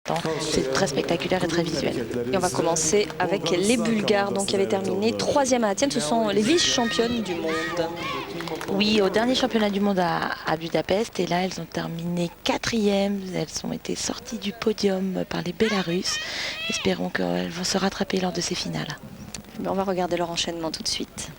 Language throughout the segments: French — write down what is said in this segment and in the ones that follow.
l'instant. C'est très spectaculaire et très visuel. Et on va commencer avec les Bulgares, donc qui avaient terminé 3e à Athènes. Ce sont les vice-championnes du monde. Oui, au dernier championnat du monde à Budapest, et là elles ont terminé 4e. Elles ont été sorties du podium par les Bélarusses. Espérons qu'elles vont se rattraper lors de ces finales. On va regarder leur enchaînement tout de suite.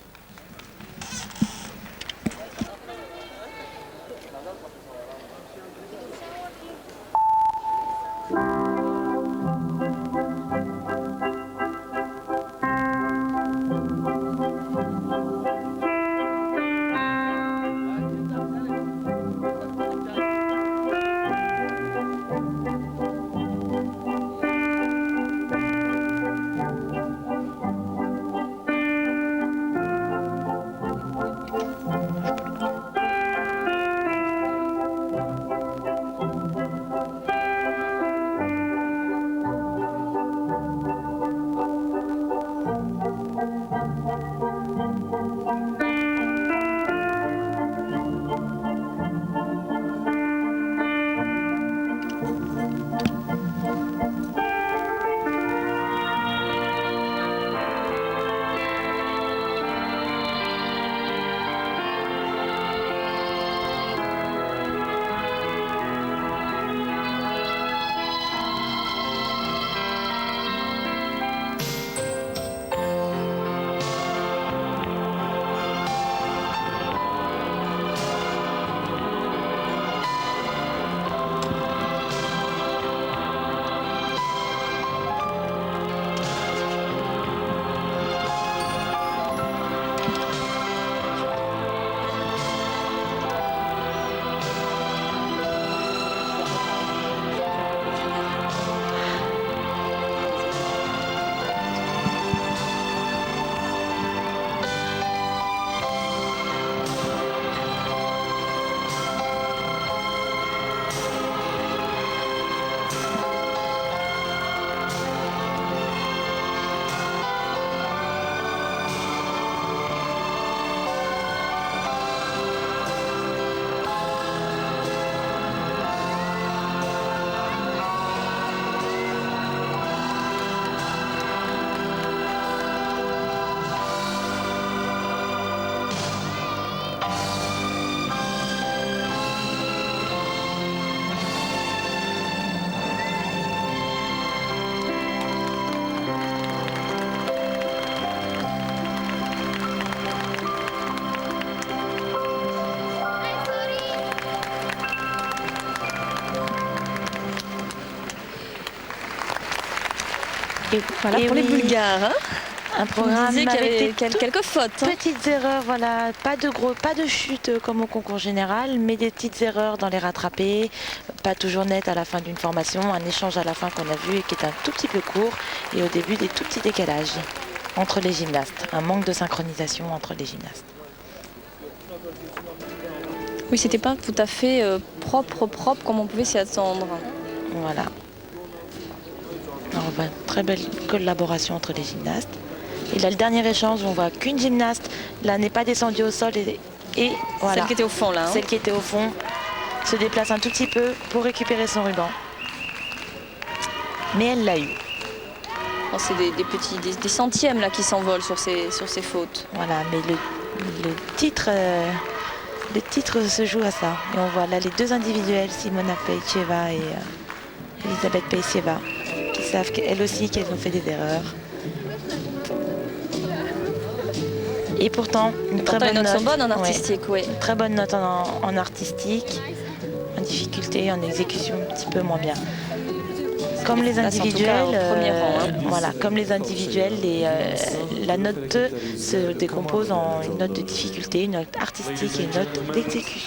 Et voilà pour les Bulgares. Hein, un programme qui avec quelques fautes. Petites erreurs, voilà, pas de chute comme au concours général, mais des petites erreurs dans les rattrapés, pas toujours nettes à la fin d'une formation, un échange à la fin qu'on a vu et qui est un tout petit peu court, et au début des tout petits décalages entre les gymnastes, un manque de synchronisation entre les gymnastes. Oui, c'était pas tout à fait propre comme on pouvait s'y attendre. Voilà. Alors, on voit une très belle collaboration entre les gymnastes. Et là, le dernier échange, on voit qu'une gymnaste, là, n'est pas descendue au sol. Et voilà. Celle qui était au fond, là. Hein. Celle qui était au fond se déplace un tout petit peu pour récupérer son ruban. Mais elle l'a eu. C'est des centièmes là, qui s'envolent sur ces fautes. Voilà, mais le titre se joue à ça. Et on voit là les deux individuelles, Simona Pejčeva et Elisabeth Pejčeva, qui savent qu'elles aussi qu'elles ont fait des erreurs. Et pourtant, une très bonne note. Sont bonnes en artistique, oui. Une très bonne note en artistique, en difficulté, en exécution un petit peu moins bien. Comme les individuels, voilà, comme les individuels, la note se décompose en une note de difficulté, une note artistique et une note d'exécution.